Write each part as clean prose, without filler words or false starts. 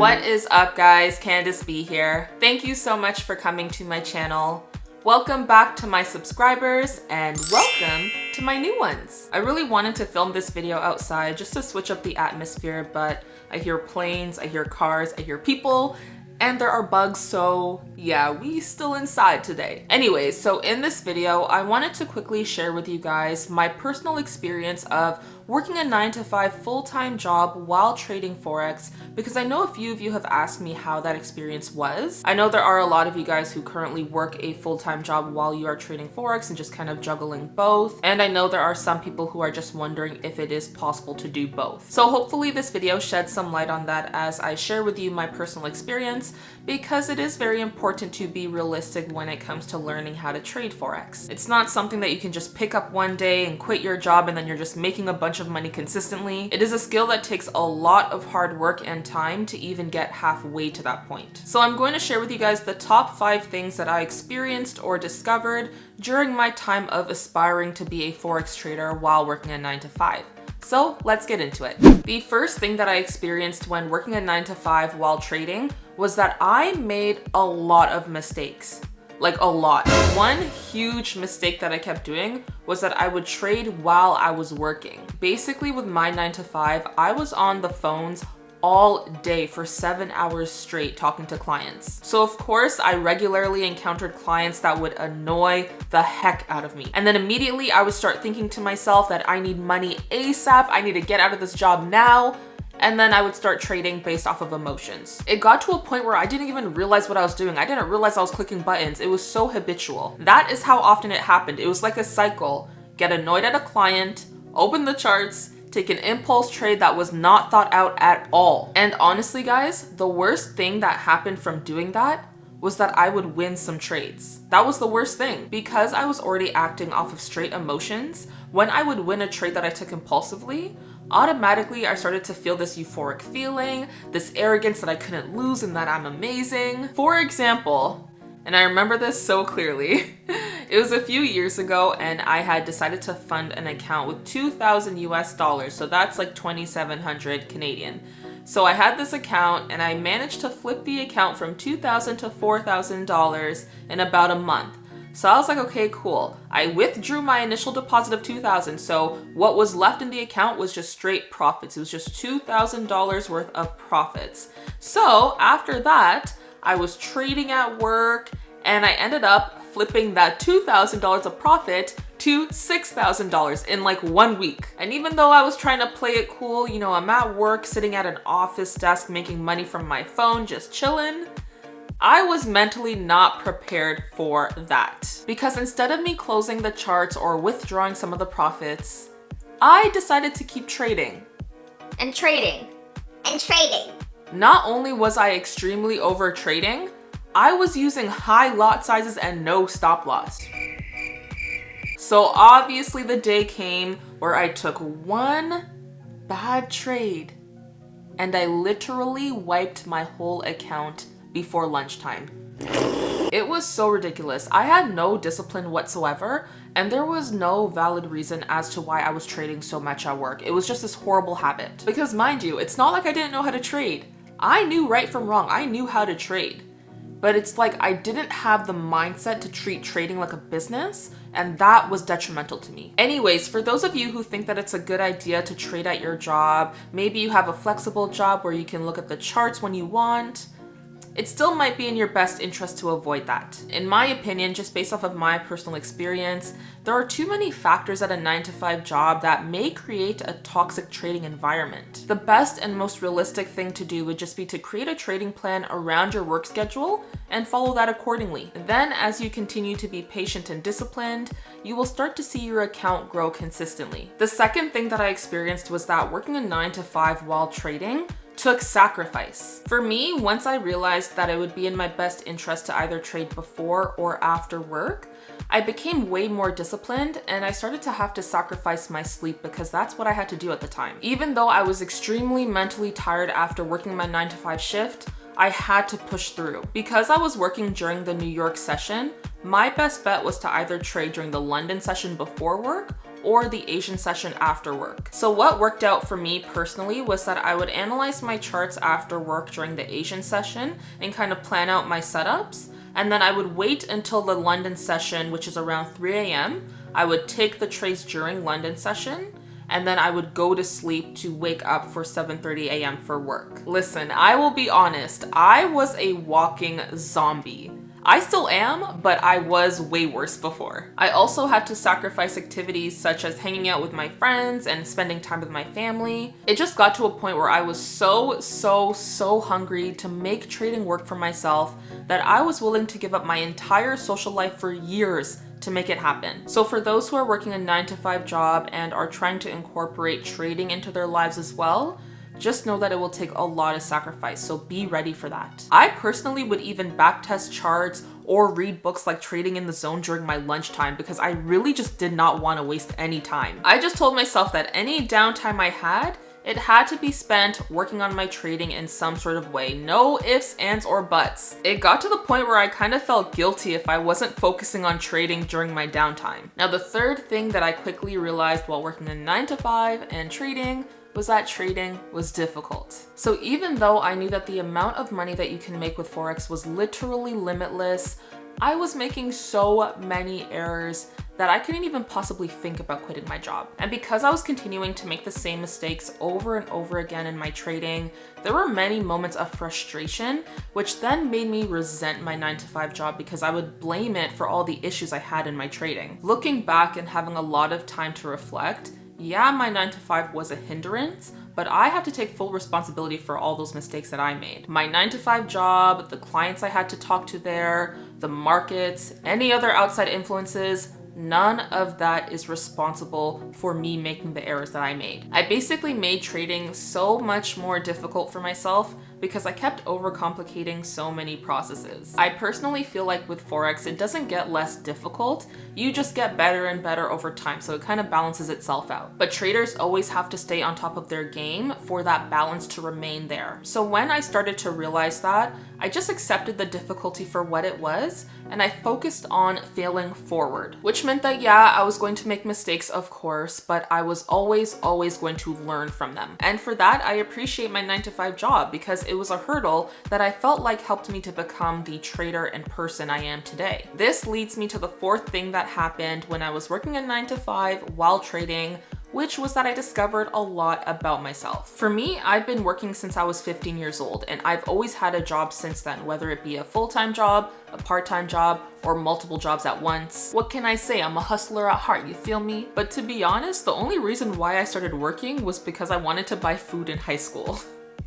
What is up, guys? Candace B here. Thank you so much for coming to my channel. Welcome back to my subscribers and welcome to my new ones. I really wanted to film this video outside just to switch up the atmosphere, but I hear planes, I hear cars, I hear people, and there are bugs, so yeah, we still inside today. Anyways, so in this video, I wanted to quickly share with you guys my personal experience of working a 9-to-5 full-time job while trading Forex, because I know a few of you have asked me how that experience was. I know there are a lot of you guys who currently work a full-time job while you are trading Forex and just kind of juggling both. And I know there are some people who are just wondering if it is possible to do both. So hopefully this video sheds some light on that as I share with you my personal experience, because it is very important to be realistic when it comes to learning how to trade Forex. It's not something that you can just pick up one day and quit your job and then you're just making a bunch of money consistently. It is a skill that takes a lot of hard work and time to even get halfway to that point. So I'm going to share with you guys the top 5 things that I experienced or discovered during my time of aspiring to be a Forex trader while working a 9-to-5. So let's get into it. The first thing that I experienced when working a 9-to-5 while trading was that I made a lot of mistakes. Like a lot. One huge mistake that I kept doing was that I would trade while I was working. Basically with my 9-to-5, I was on the phones all day for 7 hours straight talking to clients. So of course, I regularly encountered clients that would annoy the heck out of me. And then immediately I would start thinking to myself that I need money ASAP, I need to get out of this job now. And then I would start trading based off of emotions. It got to a point where I didn't even realize what I was doing. I didn't realize I was clicking buttons. It was so habitual. That is how often it happened. It was like a cycle. Get annoyed at a client, open the charts, take an impulse trade that was not thought out at all. And honestly, guys, the worst thing that happened from doing that was that I would win some trades. That was the worst thing. Because I was already acting off of straight emotions, when I would win a trade that I took impulsively, automatically I started to feel this euphoric feeling, this arrogance that I couldn't lose and that I'm amazing. For example, and I remember this so clearly, it was a few years ago and I had decided to fund an account with 2,000 US dollars, so that's like 2,700 Canadian. So I had this account and I managed to flip the account from $2,000 to $4,000 in about a month. So I was like, okay, cool. I withdrew my initial deposit of $2,000. So what was left in the account was just straight profits. It was just $2,000 worth of profits. So after that, I was trading at work and I ended up flipping that $2,000 of profit to $6,000 in like 1 week. And even though I was trying to play it cool, you know, I'm at work, sitting at an office desk, making money from my phone, just chilling, I was mentally not prepared for that. Because instead of me closing the charts or withdrawing some of the profits, I decided to keep trading. And trading. And trading. Not only was I extremely over trading, I was using high lot sizes and no stop loss. So obviously the day came where I took one bad trade and I literally wiped my whole account before lunchtime. It was so ridiculous. I had no discipline whatsoever, and there was no valid reason as to why I was trading so much at work. It was just this horrible habit. Because mind you, it's not like I didn't know how to trade. I knew right from wrong. I knew how to trade. But it's like I didn't have the mindset to treat trading like a business, and that was detrimental to me. Anyways, for those of you who think that it's a good idea to trade at your job, maybe you have a flexible job where you can look at the charts when you want, it still might be in your best interest to avoid that. In my opinion, just based off of my personal experience, there are too many factors at a 9-to-5 job that may create a toxic trading environment. The best and most realistic thing to do would just be to create a trading plan around your work schedule and follow that accordingly. Then, as you continue to be patient and disciplined, you will start to see your account grow consistently. The second thing that I experienced was that working a 9-to-5 while trading took sacrifice. For me, once I realized that it would be in my best interest to either trade before or after work, I became way more disciplined and I started to have to sacrifice my sleep because that's what I had to do at the time. Even though I was extremely mentally tired after working my 9-to-5 shift, I had to push through. Because I was working during the New York session, my best bet was to either trade during the London session before work or the Asian session after work. So what worked out for me personally was that I would analyze my charts after work during the Asian session and kind of plan out my setups. And then I would wait until the London session, which is around 3 a.m. I would take the trades during London session, and then I would go to sleep to wake up for 7:30 a.m. for work. Listen, I will be honest, I was a walking zombie. I still am, but I was way worse before. I also had to sacrifice activities such as hanging out with my friends and spending time with my family. It just got to a point where I was so hungry to make trading work for myself that I was willing to give up my entire social life for years to make it happen. So for those who are working a 9-to-5 job and are trying to incorporate trading into their lives as well, just know that it will take a lot of sacrifice, so be ready for that. I personally would even backtest charts or read books like Trading in the Zone during my lunchtime because I really just did not want to waste any time. I just told myself that any downtime I had, it had to be spent working on my trading in some sort of way. No ifs, ands, or buts. It got to the point where I kind of felt guilty if I wasn't focusing on trading during my downtime. Now, the third thing that I quickly realized while working a 9-to-5 and trading was that trading was difficult. So even though I knew that the amount of money that you can make with Forex was literally limitless, I was making so many errors that I couldn't even possibly think about quitting my job. And because I was continuing to make the same mistakes over and over again in my trading, there were many moments of frustration, which then made me resent my 9-to-5 job because I would blame it for all the issues I had in my trading. Looking back and having a lot of time to reflect, yeah, my 9-to-5 was a hindrance, but I have to take full responsibility for all those mistakes that I made. My 9-to-5 job, the clients I had to talk to there, the markets, any other outside influences, none of that is responsible for me making the errors that I made. I basically made trading so much more difficult for myself because I kept overcomplicating so many processes. I personally feel like with Forex, it doesn't get less difficult, you just get better and better over time, so it kind of balances itself out. But traders always have to stay on top of their game for that balance to remain there. So when I started to realize that, I just accepted the difficulty for what it was, and I focused on failing forward, which meant that yeah, I was going to make mistakes, of course, but I was always going to learn from them. And for that, I appreciate my 9-to-5 job because it was a hurdle that I felt like helped me to become the trader and person I am today. This leads me to the fourth thing that happened when I was working a 9-to-5 while trading, which was that I discovered a lot about myself. For me, I've been working since I was 15 years old, and I've always had a job since then, whether it be a full-time job, a part-time job, or multiple jobs at once. What can I say? I'm a hustler at heart, you feel me? But to be honest, the only reason why I started working was because I wanted to buy food in high school.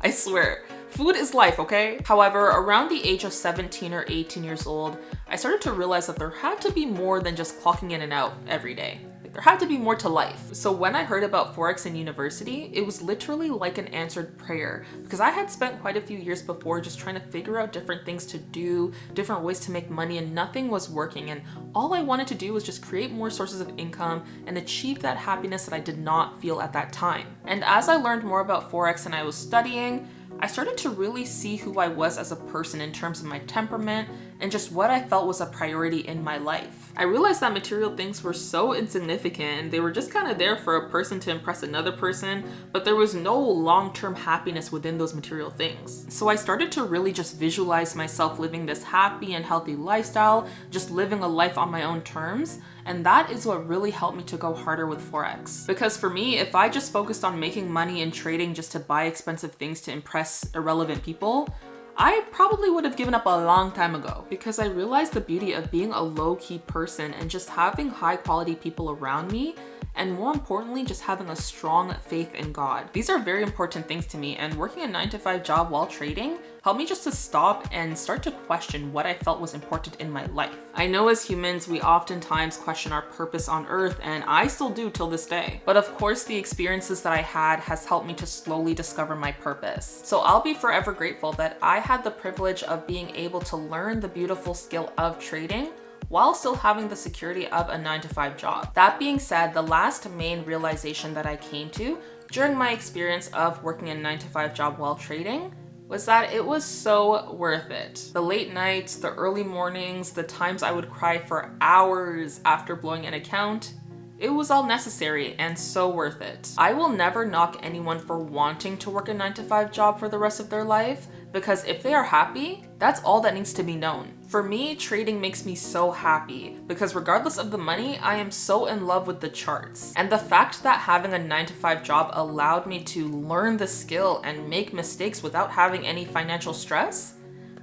I swear, food is life, okay? However, around the age of 17 or 18 years old, I started to realize that there had to be more than just clocking in and out every day. There had to be more to life. So when I heard about Forex in university, it was literally like an answered prayer because I had spent quite a few years before just trying to figure out different things to do, different ways to make money, and nothing was working. And all I wanted to do was just create more sources of income and achieve that happiness that I did not feel at that time. And as I learned more about Forex and I was studying, I started to really see who I was as a person in terms of my temperament and just what I felt was a priority in my life. I realized that material things were so insignificant and they were just kind of there for a person to impress another person, but there was no long-term happiness within those material things. So I started to really just visualize myself living this happy and healthy lifestyle, just living a life on my own terms. And that is what really helped me to go harder with Forex. Because for me, if I just focused on making money and trading just to buy expensive things to impress irrelevant people, I probably would have given up a long time ago because I realized the beauty of being a low-key person and just having high-quality people around me, and more importantly, just having a strong faith in God. These are very important things to me, and working a 9-to-5 job while trading helped me just to stop and start to question what I felt was important in my life. I know as humans, we oftentimes question our purpose on earth, and I still do till this day. But of course, the experiences that I had has helped me to slowly discover my purpose. So I'll be forever grateful that I had the privilege of being able to learn the beautiful skill of trading while still having the security of a 9-to-5 job. That being said, the last main realization that I came to during my experience of working a 9-to-5 job while trading was that it was so worth it. The late nights, the early mornings, the times I would cry for hours after blowing an account, It was all necessary and so worth it. I will never knock anyone for wanting to work a 9-to-5 job for the rest of their life, because if they are happy, that's all that needs to be known. For me, trading makes me so happy because regardless of the money, I am so in love with the charts. And the fact that having a 9-to-5 job allowed me to learn the skill and make mistakes without having any financial stress,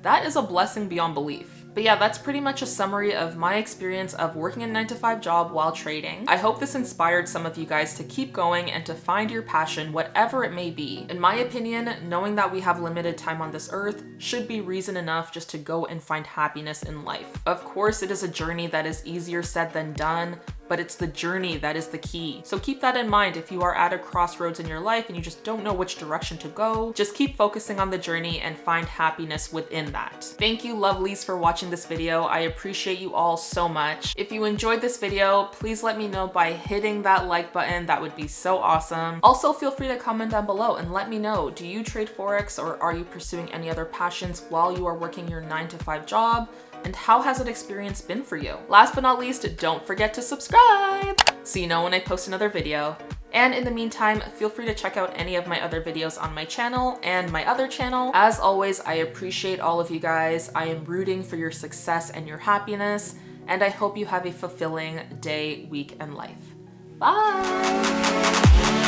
that is a blessing beyond belief. But yeah, that's pretty much a summary of my experience of working a 9-to-5 job while trading. I hope this inspired some of you guys to keep going and to find your passion, whatever it may be. In my opinion, knowing that we have limited time on this earth should be reason enough just to go and find happiness in life. Of course, it is a journey that is easier said than done, but it's the journey that is the key. So keep that in mind if you are at a crossroads in your life and you just don't know which direction to go. Just keep focusing on the journey and find happiness within that. Thank you, lovelies, for watching this video. I appreciate you all so much. If you enjoyed this video, please let me know by hitting that like button. That would be so awesome. Also, feel free to comment down below and let me know, do you trade Forex or are you pursuing any other passions while you are working your 9-to-5 job? And how has that experience been for you? Last but not least, don't forget to subscribe so you know when I post another video. And in the meantime, feel free to check out any of my other videos on my channel and my other channel. As always, I appreciate all of you guys. I am rooting for your success and your happiness, and I hope you have a fulfilling day, week, and life. Bye!